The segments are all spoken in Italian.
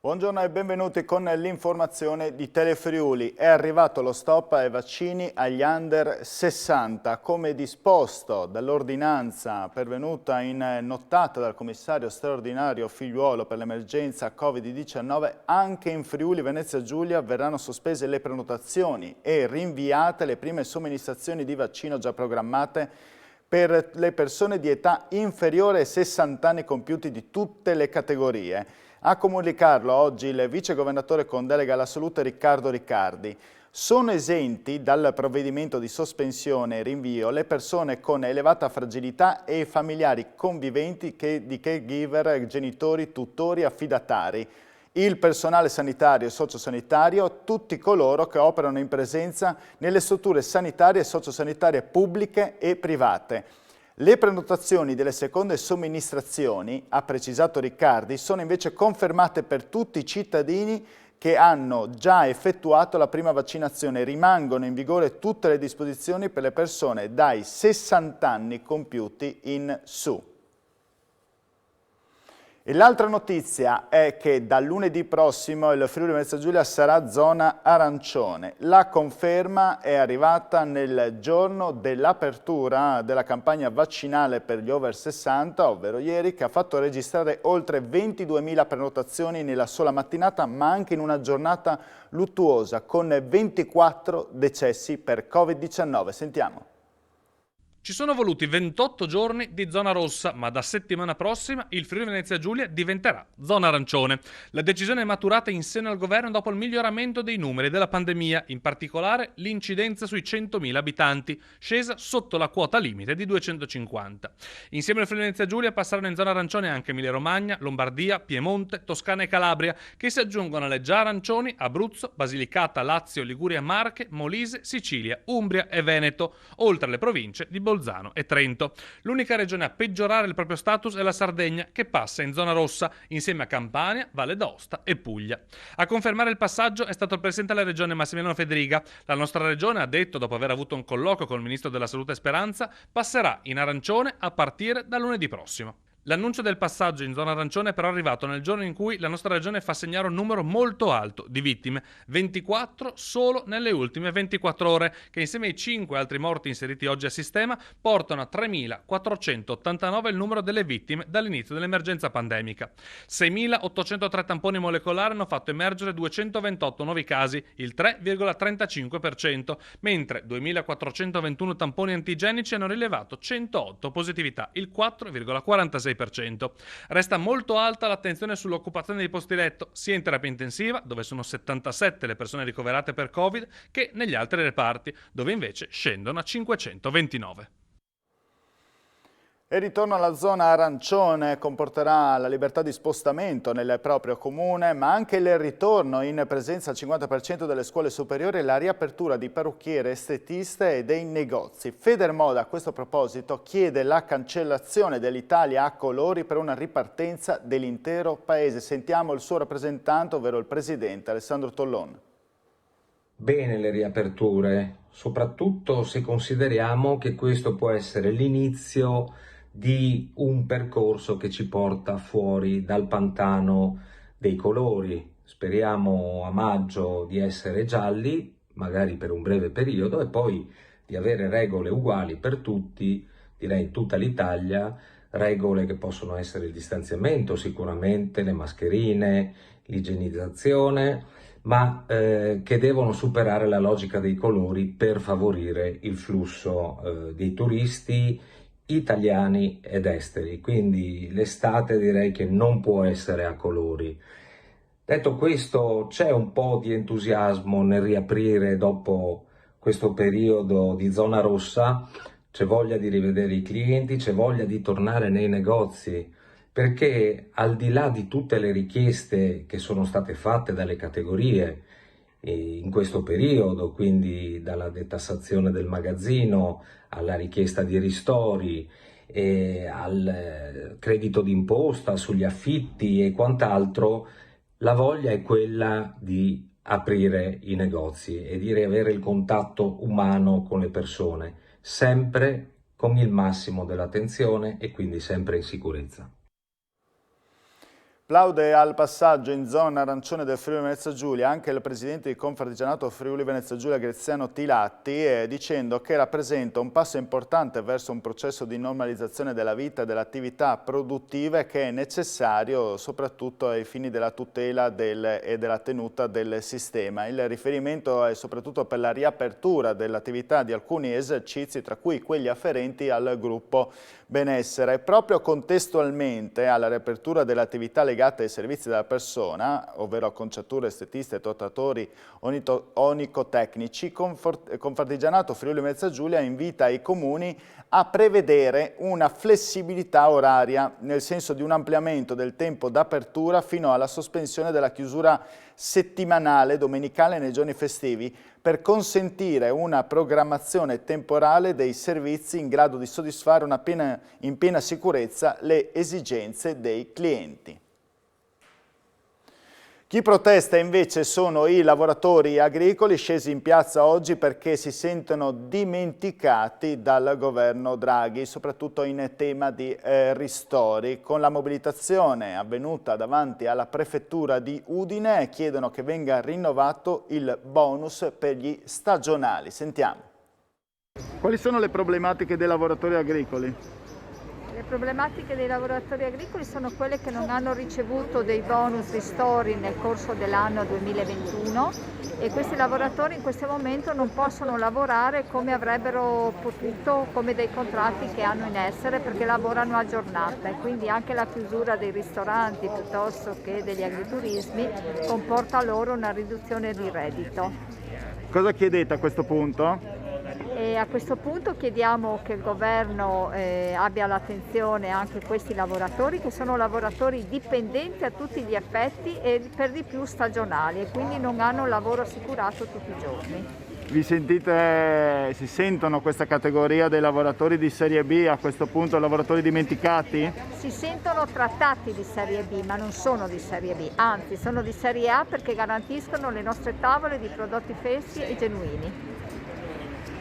Buongiorno e benvenuti con l'informazione di Telefriuli. È arrivato lo stop ai vaccini agli under 60, come disposto dall'ordinanza pervenuta in nottata dal commissario straordinario Figliuolo per l'emergenza Covid-19. Anche in Friuli Venezia Giulia verranno sospese le prenotazioni e rinviate le prime somministrazioni di vaccino già programmate per le persone di età inferiore ai 60 anni compiuti di tutte le categorie. A comunicarlo oggi il vicegovernatore con delega alla salute Riccardo Riccardi. Sono esenti dal provvedimento di sospensione e rinvio le persone con elevata fragilità e i familiari conviventi di caregiver, genitori, tutori, affidatari, il personale sanitario e sociosanitario, tutti coloro che operano in presenza nelle strutture sanitarie e sociosanitarie pubbliche e private. Le prenotazioni delle seconde somministrazioni, ha precisato Riccardi, sono invece confermate per tutti i cittadini che hanno già effettuato la prima vaccinazione. Rimangono in vigore tutte le disposizioni per le persone dai 60 anni compiuti in su. E l'altra notizia è che dal lunedì prossimo il Friuli Venezia Giulia sarà zona arancione. La conferma è arrivata nel giorno dell'apertura della campagna vaccinale per gli over 60, ovvero ieri, che ha fatto registrare oltre 22.000 prenotazioni nella sola mattinata, ma anche in una giornata luttuosa, con 24 decessi per Covid-19. Sentiamo. Ci sono voluti 28 giorni di zona rossa, ma da settimana prossima il Friuli Venezia Giulia diventerà zona arancione. La decisione è maturata in seno al governo dopo il miglioramento dei numeri della pandemia, in particolare l'incidenza sui 100.000 abitanti, scesa sotto la quota limite di 250. Insieme al Friuli Venezia Giulia passarono in zona arancione anche Emilia-Romagna, Lombardia, Piemonte, Toscana e Calabria, che si aggiungono alle già arancioni Abruzzo, Basilicata, Lazio, Liguria, Marche, Molise, Sicilia, Umbria e Veneto, oltre alle province di Bolzano e Trento. L'unica regione a peggiorare il proprio status è la Sardegna, che passa in zona rossa insieme a Campania, Valle d'Aosta e Puglia. A confermare il passaggio è stato il presidente della regione Massimiliano Federiga. La nostra regione, ha detto dopo aver avuto un colloquio con il ministro della Salute Speranza, passerà in arancione a partire da lunedì prossimo. L'annuncio del passaggio in zona arancione è però arrivato nel giorno in cui la nostra regione fa segnare un numero molto alto di vittime, 24 solo nelle ultime 24 ore, che insieme ai 5 altri morti inseriti oggi a sistema portano a 3.489 il numero delle vittime dall'inizio dell'emergenza pandemica. 6.803 tamponi molecolari hanno fatto emergere 228 nuovi casi, il 3,35%, mentre 2.421 tamponi antigenici hanno rilevato 108 positività, il 4,46%. Resta molto alta l'attenzione sull'occupazione dei posti letto, sia in terapia intensiva, dove sono 77 le persone ricoverate per Covid, che negli altri reparti, dove invece scendono a 529. Il ritorno alla zona arancione comporterà la libertà di spostamento nel proprio comune, ma anche il ritorno in presenza al 50% delle scuole superiori e la riapertura di parrucchiere, estetiste e dei negozi. Federmoda a questo proposito chiede la cancellazione dell'Italia a colori per una ripartenza dell'intero paese. Sentiamo il suo rappresentante, ovvero il presidente Alessandro Tollon. Bene le riaperture, soprattutto se consideriamo che questo può essere l'inizio di un percorso che ci porta fuori dal pantano dei colori. Speriamo a maggio di essere gialli, magari per un breve periodo, e poi di avere regole uguali per tutti, direi in tutta l'Italia, regole che possono essere il distanziamento, sicuramente le mascherine, l'igienizzazione, ma che devono superare la logica dei colori per favorire il flusso dei turisti italiani ed esteri. Quindi l'estate direi che non può essere a colori. Detto questo, c'è un po' di entusiasmo nel riaprire dopo questo periodo di zona rossa, c'è voglia di rivedere i clienti, c'è voglia di tornare nei negozi, perché al di là di tutte le richieste che sono state fatte dalle categorie in questo periodo, quindi dalla detassazione del magazzino alla richiesta di ristori, al credito d'imposta sugli affitti e quant'altro, la voglia è quella di aprire i negozi e di riavere il contatto umano con le persone, sempre con il massimo dell'attenzione e quindi sempre in sicurezza. Plaude al passaggio in zona arancione del Friuli Venezia Giulia anche il presidente di Confartigianato Friuli Venezia Giulia Graziano Tilatti, dicendo che rappresenta un passo importante verso un processo di normalizzazione della vita e delle attività produttive che è necessario soprattutto ai fini della tutela e della tenuta del sistema. Il riferimento è soprattutto per la riapertura dell'attività di alcuni esercizi, tra cui quelli afferenti al gruppo benessere. Proprio contestualmente alla riapertura dell'attività legate ai servizi della persona, ovvero acconciature, estetiste, totatori, onicotecnici, Confartigianato Friuli Venezia Giulia invita i comuni a prevedere una flessibilità oraria, nel senso di un ampliamento del tempo d'apertura fino alla sospensione della chiusura settimanale domenicale nei giorni festivi, per consentire una programmazione temporale dei servizi in grado di soddisfare in piena sicurezza le esigenze dei clienti. Chi protesta invece sono i lavoratori agricoli scesi in piazza oggi perché si sentono dimenticati dal governo Draghi, soprattutto in tema di ristori. Con la mobilitazione avvenuta davanti alla prefettura di Udine chiedono che venga rinnovato il bonus per gli stagionali. Sentiamo. Quali sono le problematiche dei lavoratori agricoli? Le problematiche dei lavoratori agricoli sono quelle che non hanno ricevuto dei bonus ristori nel corso dell'anno 2021 e questi lavoratori in questo momento non possono lavorare come avrebbero potuto, come dei contratti che hanno in essere, perché lavorano a giornata, e quindi anche la chiusura dei ristoranti piuttosto che degli agriturismi comporta loro una riduzione di reddito. Cosa chiedete a questo punto? E a questo punto chiediamo che il governo abbia l'attenzione anche questi lavoratori, che sono lavoratori dipendenti a tutti gli effetti e per di più stagionali, e quindi non hanno lavoro assicurato tutti i giorni. Si sentono questa categoria dei lavoratori di serie B a questo punto, lavoratori dimenticati? Si sentono trattati di serie B, ma non sono di serie B, anzi sono di serie A perché garantiscono le nostre tavole di prodotti freschi e genuini.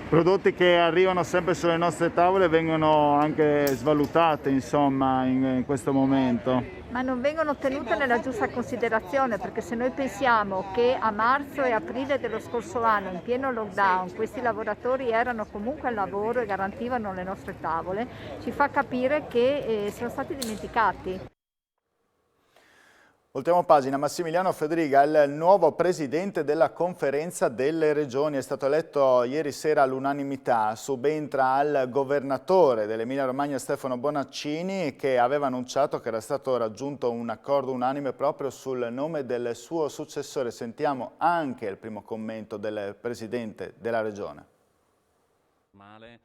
Prodotti che arrivano sempre sulle nostre tavole vengono anche svalutati, insomma, in questo momento. Ma non vengono tenute nella giusta considerazione, perché se noi pensiamo che a marzo e aprile dello scorso anno, in pieno lockdown, questi lavoratori erano comunque al lavoro e garantivano le nostre tavole, ci fa capire che sono stati dimenticati. Ultima pagina, Massimiliano Fedriga, il nuovo presidente della conferenza delle regioni, è stato eletto ieri sera all'unanimità, subentra al governatore dell'Emilia Romagna Stefano Bonaccini, che aveva annunciato che era stato raggiunto un accordo unanime proprio sul nome del suo successore. Sentiamo anche il primo commento del presidente della regione.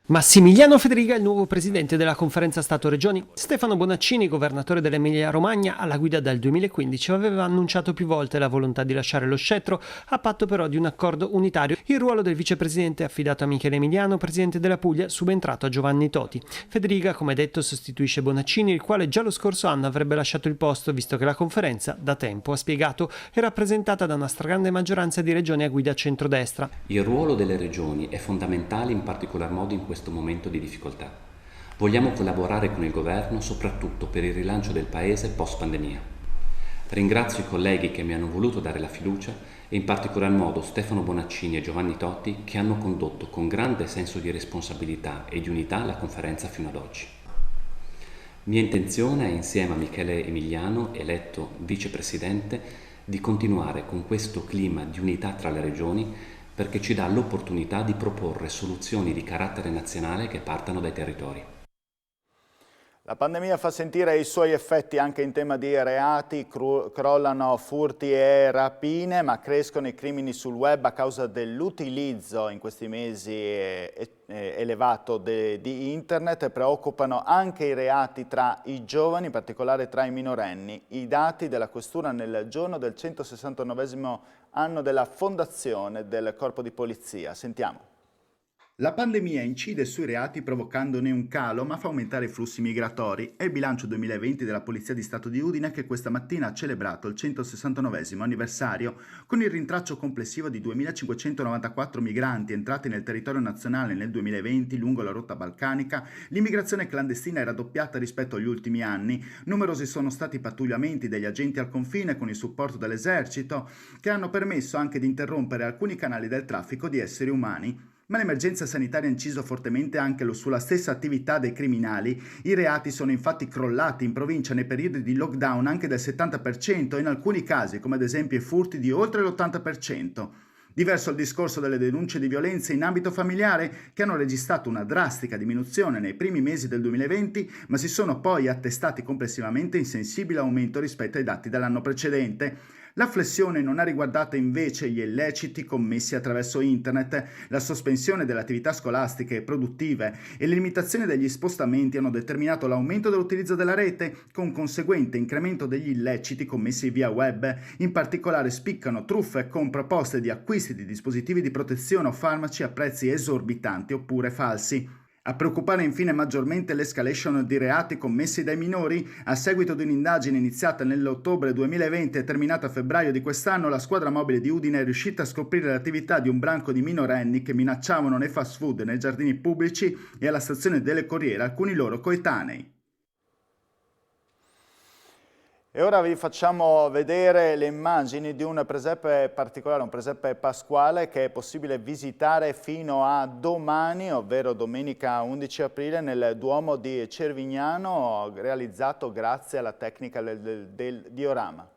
Massimiliano Fedriga è il nuovo presidente della conferenza Stato-Regioni. Stefano Bonaccini, governatore dell'Emilia-Romagna alla guida dal 2015, aveva annunciato più volte la volontà di lasciare lo scettro, a patto però di un accordo unitario. Il ruolo del vicepresidente è affidato a Michele Emiliano, presidente della Puglia, subentrato a Giovanni Toti. Fedriga, come detto, sostituisce Bonaccini, il quale già lo scorso anno avrebbe lasciato il posto, visto che la conferenza, da tempo, ha spiegato, è rappresentata da una stragrande maggioranza di regioni a guida centrodestra. Il ruolo delle regioni è fondamentale in particolar modo in questo momento di difficoltà. Vogliamo collaborare con il governo soprattutto per il rilancio del paese post pandemia. Ringrazio i colleghi che mi hanno voluto dare la fiducia e in particolar modo Stefano Bonaccini e Giovanni Toti, che hanno condotto con grande senso di responsabilità e di unità la conferenza fino ad oggi. Mia intenzione è, insieme a Michele Emiliano, eletto vicepresidente, di continuare con questo clima di unità tra le regioni, perché ci dà l'opportunità di proporre soluzioni di carattere nazionale che partano dai territori. La pandemia fa sentire i suoi effetti anche in tema di reati, crollano furti e rapine, ma crescono i crimini sul web a causa dell'utilizzo in questi mesi elevato di internet, e preoccupano anche i reati tra i giovani, in particolare tra i minorenni. I dati della Questura nel giorno del 169° anno della fondazione del Corpo di Polizia. Sentiamo. La pandemia incide sui reati provocandone un calo, ma fa aumentare i flussi migratori. È il bilancio 2020 della Polizia di Stato di Udine che questa mattina ha celebrato il 169° anniversario con il rintraccio complessivo di 2.594 migranti entrati nel territorio nazionale nel 2020 lungo la rotta balcanica. L'immigrazione clandestina è raddoppiata rispetto agli ultimi anni. Numerosi sono stati i pattugliamenti degli agenti al confine con il supporto dell'esercito che hanno permesso anche di interrompere alcuni canali del traffico di esseri umani. Ma l'emergenza sanitaria ha inciso fortemente anche sulla stessa attività dei criminali. I reati sono infatti crollati in provincia nei periodi di lockdown anche del 70% e in alcuni casi, come ad esempio i furti, di oltre l'80%. Diverso il discorso delle denunce di violenza in ambito familiare, che hanno registrato una drastica diminuzione nei primi mesi del 2020, ma si sono poi attestati complessivamente in sensibile aumento rispetto ai dati dell'anno precedente. La flessione non ha riguardato invece gli illeciti commessi attraverso internet. La sospensione delle attività scolastiche e produttive e le limitazioni degli spostamenti hanno determinato l'aumento dell'utilizzo della rete, con conseguente incremento degli illeciti commessi via web. In particolare spiccano truffe con proposte di acquisti di dispositivi di protezione o farmaci a prezzi esorbitanti oppure falsi. A preoccupare infine maggiormente l'escalation di reati commessi dai minori. A seguito di un'indagine iniziata nell'ottobre 2020 e terminata a febbraio di quest'anno, la squadra mobile di Udine è riuscita a scoprire l'attività di un branco di minorenni che minacciavano nei fast food, nei giardini pubblici e alla stazione delle Corriere alcuni loro coetanei. E ora vi facciamo vedere le immagini di un presepe particolare, un presepe pasquale che è possibile visitare fino a domani, ovvero domenica 11 aprile, nel Duomo di Cervignano, realizzato grazie alla tecnica del diorama.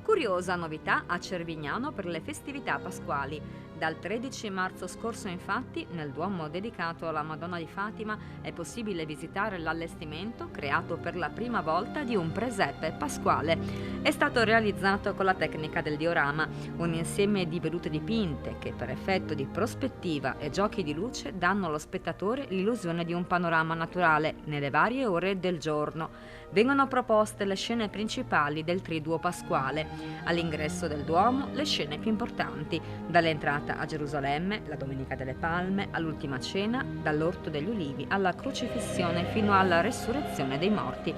Curiosa novità a Cervignano per le festività pasquali. Dal 13 marzo scorso, infatti, nel Duomo dedicato alla Madonna di Fatima è possibile visitare l'allestimento creato per la prima volta di un presepe pasquale. È stato realizzato con la tecnica del diorama, un insieme di vedute dipinte che per effetto di prospettiva e giochi di luce danno allo spettatore l'illusione di un panorama naturale nelle varie ore del giorno. Vengono proposte le scene principali del Triduo pasquale. All'ingresso del Duomo le scene più importanti, dall'entrata a Gerusalemme, la Domenica delle Palme, all'Ultima Cena, dall'Orto degli Ulivi alla Crocifissione fino alla Resurrezione dei Morti.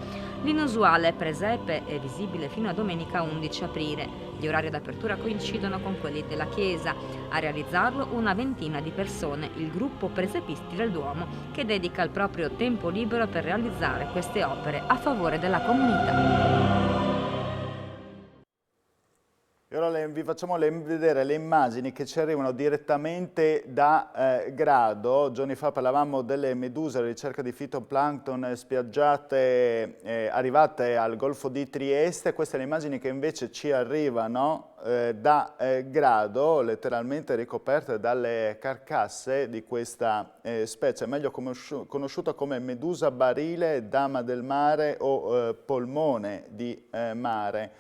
L'inusuale presepe è visibile fino a domenica 11 aprile. Gli orari d'apertura coincidono con quelli della chiesa. A realizzarlo una ventina di persone, il gruppo Presepisti del Duomo, che dedica il proprio tempo libero per realizzare queste opere a favore della comunità. E ora vi facciamo vedere le immagini che ci arrivano direttamente da Grado. Giorni fa parlavamo delle meduse, la ricerca di fitoplancton spiaggiate arrivate al Golfo di Trieste. Queste le immagini che invece ci arrivano da Grado, letteralmente ricoperte dalle carcasse di questa specie, meglio conosciuta come medusa barile, dama del mare o polmone di mare.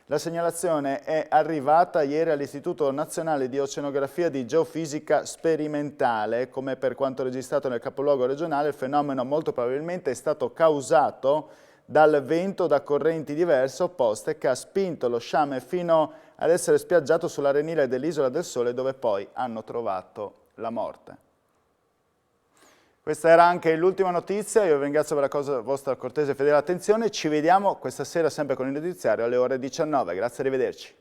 La segnalazione è arrivata ieri all'Istituto Nazionale di Oceanografia di Geofisica Sperimentale. Come per quanto registrato nel capoluogo regionale, il fenomeno molto probabilmente è stato causato dal vento da correnti diverse opposte che ha spinto lo sciame fino ad essere spiaggiato sull'arenile dell'Isola del Sole, dove poi hanno trovato la morte. Questa era anche l'ultima notizia, io vi ringrazio per la vostra cortese e fedele attenzione, ci vediamo questa sera sempre con il notiziario alle ore 19, grazie, arrivederci.